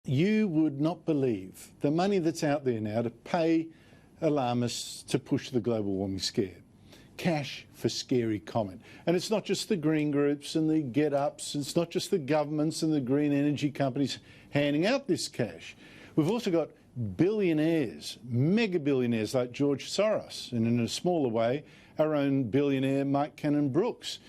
you would not believe the money that's out there now to pay alarmists to push the global warming scare. Cash for scary comment. And it's not just the green groups and the get-ups, it's not just the governments and the green energy companies handing out this cash. We've also got billionaires, mega billionaires like George Soros, and in a smaller way, our own billionaire Mike Cannon-Brookes.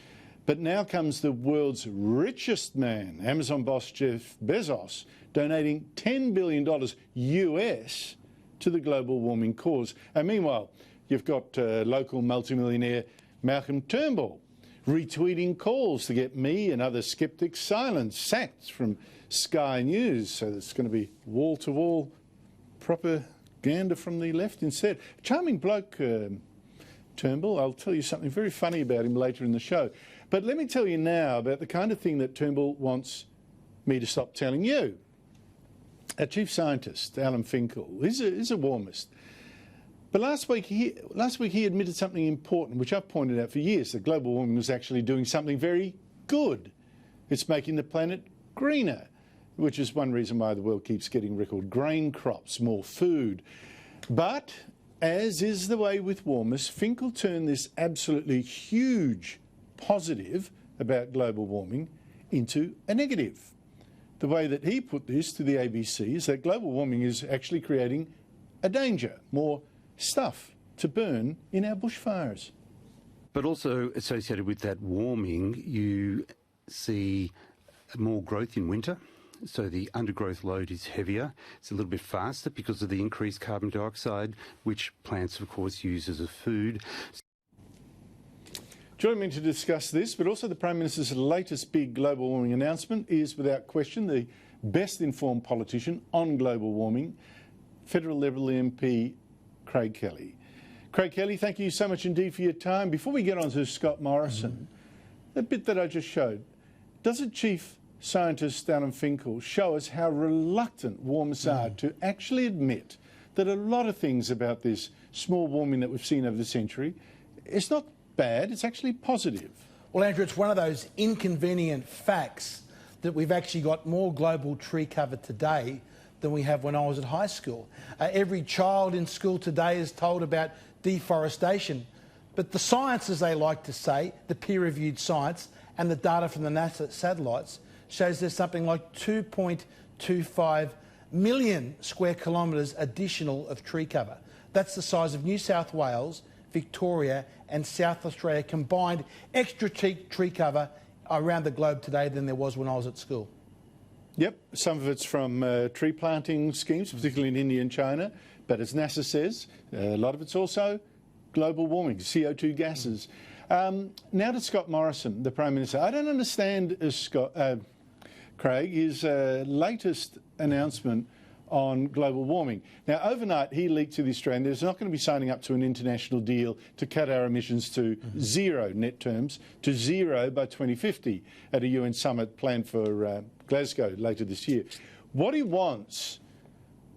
But now comes the world's richest man, Amazon boss Jeff Bezos, donating $10 billion US to the global warming cause. And meanwhile, you've got local multimillionaire Malcolm Turnbull retweeting calls to get me and other skeptics silenced, sacked from Sky News. So there's going to be wall-to-wall propaganda from the left instead. Charming bloke, Turnbull. I'll tell you something very funny about him later in the show. But let me tell you now about the kind of thing that Turnbull wants me to stop telling you. Our chief scientist, Alan Finkel, is a warmist. But last week he admitted something important, which I've pointed out for years, that global warming was actually doing something very good. It's making the planet greener, which is one reason why the world keeps getting record grain crops, more food. But, as is the way with warmers, Finkel turned this absolutely huge positive about global warming into a negative. The way that he put this to the ABC is that global warming is actually creating a danger, more stuff to burn in our bushfires. But also associated with that warming, you see more growth in winter. So the undergrowth load is heavier. It's a little bit faster because of the increased carbon dioxide, which plants, of course, use as a food. Joining me to discuss this, but also the Prime Minister's latest big global warming announcement, is without question the best informed politician on global warming, Federal Liberal MP Craig Kelly. Craig Kelly, thank you so much indeed for your time. Before we get on to Scott Morrison, the bit that I just showed, doesn't Chief Scientist Alan Finkel show us how reluctant warmers are to actually admit that a lot of things about this small warming that we've seen over the century, it's not bad, it's actually positive? Well, Andrew, it's one of those inconvenient facts that we've actually got more global tree cover today than we have when I was at high school. Every child in school today is told about deforestation, but the science, as they like to say, the peer-reviewed science and the data from the NASA satellites shows there's something like 2.25 million square kilometres additional of tree cover. That's the size of New South Wales, Victoria and South Australia combined extra tree cover around the globe today than there was when I was at school. Yep, some of it's from tree planting schemes, particularly in India and China, but as NASA says, a lot of it's also global warming, CO2 gases. Now to Scott Morrison, the Prime Minister. I don't understand, Craig, his latest announcement on global warming. Now, overnight, he leaked to the Australian there's not going to be signing up to an international deal to cut our emissions to zero, net terms, to zero by 2050 at a UN summit planned for Glasgow later this year. What he wants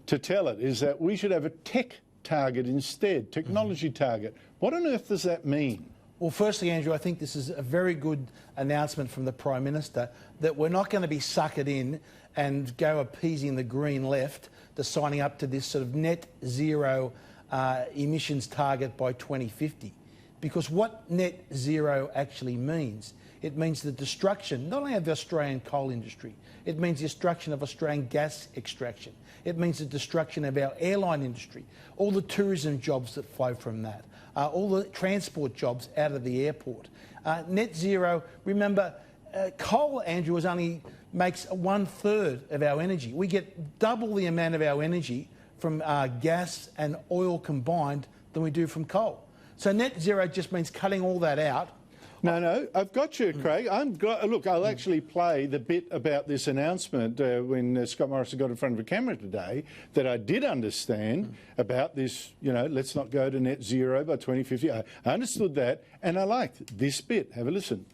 to tell it is that we should have a tech target instead, technology target. What on earth does that mean? Well, firstly, Andrew, I think this is a very good announcement from the Prime Minister that we're not going to be suckered in and go appeasing the Green left to signing up to this sort of net zero emissions target by 2050. Because what net zero actually means, it means the destruction not only of the Australian coal industry, it means the destruction of Australian gas extraction. It means the destruction of our airline industry, all the tourism jobs that flow from that, all the transport jobs out of the airport. Net zero, remember, coal, Andrew, makes 1/3 of our energy. We get double the amount of our energy from gas and oil combined than we do from coal. So net zero just means cutting all that out. No, I've got you, Craig. Look, I'll actually play the bit about this announcement when Scott Morrison got in front of a camera today that I did understand about this, let's not go to net zero by 2050. I understood that, and I liked this bit. Have a listen.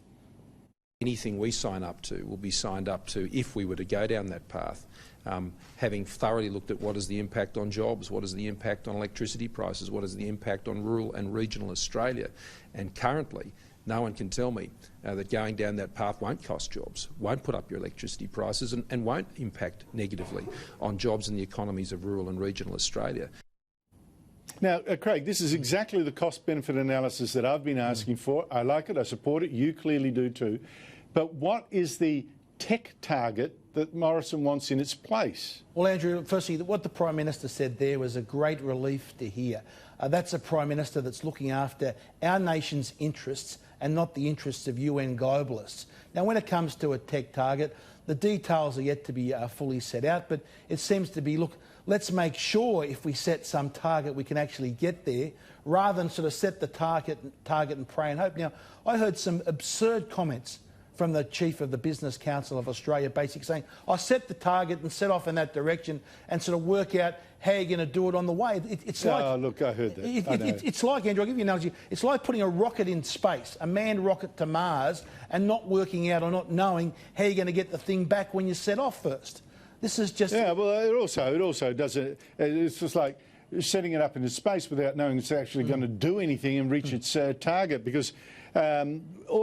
Anything we sign up to will be signed up to if we were to go down that path, having thoroughly looked at what is the impact on jobs, what is the impact on electricity prices, what is the impact on rural and regional Australia. And currently, no one can tell me that going down that path won't cost jobs, won't put up your electricity prices and won't impact negatively on jobs in the economies of rural and regional Australia. Now, Craig, this is exactly the cost-benefit analysis that I've been asking for. I like it, I support it, you clearly do too. But what is the tech target that Morrison wants in its place? Well, Andrew, firstly, what the Prime Minister said there was a great relief to hear. That's a Prime Minister that's looking after our nation's interests and not the interests of UN globalists. Now, when it comes to a tech target, the details are yet to be fully set out, but it seems to be, look, let's make sure if we set some target we can actually get there, rather than sort of set the target and pray and hope. Now, I heard some absurd comments from the Chief of the Business Council of Australia, basically saying, I'll set the target and set off in that direction and sort of work out how you're going to do it on the way. It's like... Oh, look, I heard that. It's like, Andrew, I'll give you an analogy. It's like putting a rocket in space, a manned rocket to Mars, and not working out or not knowing how you're going to get the thing back when you set off first. This is just... Yeah, well, it also does it. It's just like setting it up into space without knowing it's actually going to do anything and reach its target, because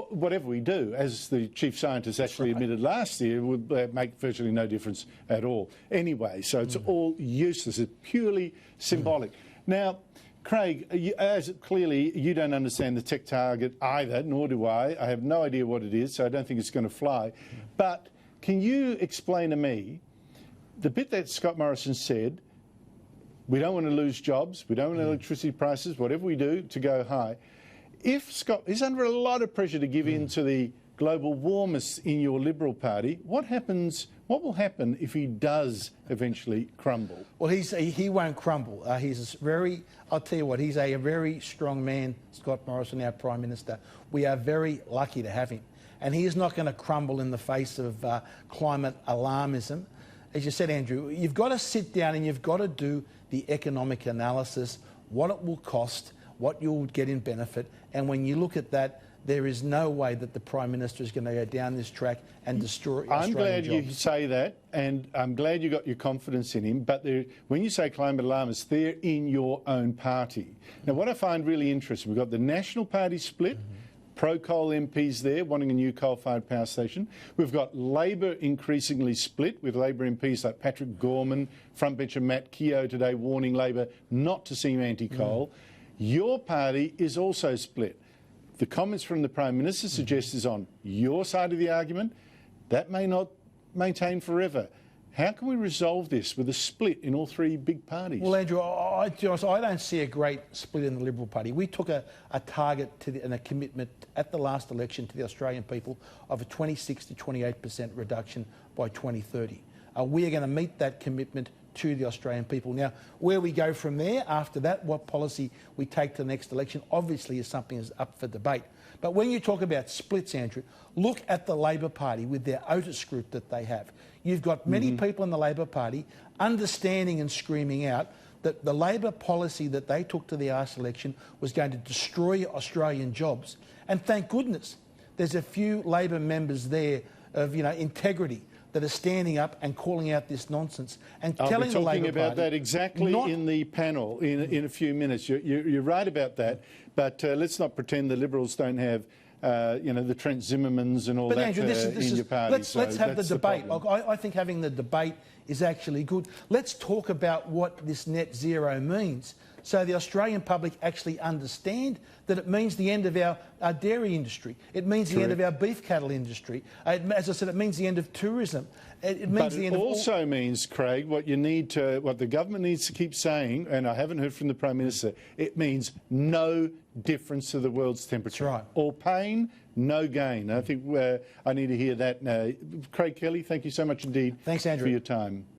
whatever we do, as the chief scientist actually admitted last year, would make virtually no difference at all anyway. So it's all useless. It's purely symbolic. Now, Craig, as clearly you don't understand the tech target either, nor do I. I have no idea what it is, so I don't think it's going to fly. But can you explain to me the bit that Scott Morrison said, we don't want to lose jobs, we don't want electricity prices, whatever we do, to go high. If Scott is under a lot of pressure to give in to the global warmists in your Liberal Party, what will happen if he does eventually crumble? Well, he won't crumble. I'll tell you what, he's a very strong man, Scott Morrison, our Prime Minister. We are very lucky to have him. And he is not going to crumble in the face of climate alarmism. As you said, Andrew, you've got to sit down and you've got to do the economic analysis, what it will cost, what you'll get in benefit. And when you look at that, there is no way that the Prime Minister is going to go down this track and destroy Australian jobs. I'm glad you say that, and I'm glad you got your confidence in him, but when you say climate alarmists, they're in your own party. Now, what I find really interesting, we've got the National Party split, pro-coal MPs there wanting a new coal-fired power station. We've got Labor increasingly split, with Labor MPs like Patrick Gorman, frontbencher Matt Keogh today warning Labor not to seem anti-coal. Your party is also split. The comments from the Prime Minister suggest is on your side of the argument. That may not maintain forever. How can we resolve this with a split in all three big parties? Well, Andrew, I don't see a great split in the Liberal Party. We took a target and a commitment at the last election to the Australian people of a 26 to 28% reduction by 2030. We are going to meet that commitment to the Australian people. Now, where we go from there after that, what policy we take to the next election, obviously is something that's up for debate. But when you talk about splits, Andrew, look at the Labor Party with their Otis group that they have. You've got many people in the Labor Party understanding and screaming out that the Labor policy that they took to the last election was going to destroy Australian jobs. And thank goodness there's a few Labor members there of integrity that are standing up and calling out this nonsense and telling the Labor Party... I'll be talking about that exactly in the panel in a few minutes. You're right about that, but let's not pretend the Liberals don't have the Trent Zimmermans and all that Andrew, in your party. Let's have the debate. I think having the debate is actually good. Let's talk about what this net zero means, so the Australian public actually understand that it means the end of our dairy industry. It means the end of our beef cattle industry. As I said, it means the end of tourism. It means the end of... But it also means, Craig, what the government needs to keep saying, and I haven't heard from the Prime Minister, it means no difference to the world's temperature. That's right. All pain, no gain. I think I need to hear that now. Craig Kelly, thank you so much indeed. Thanks, Andrew, for your time.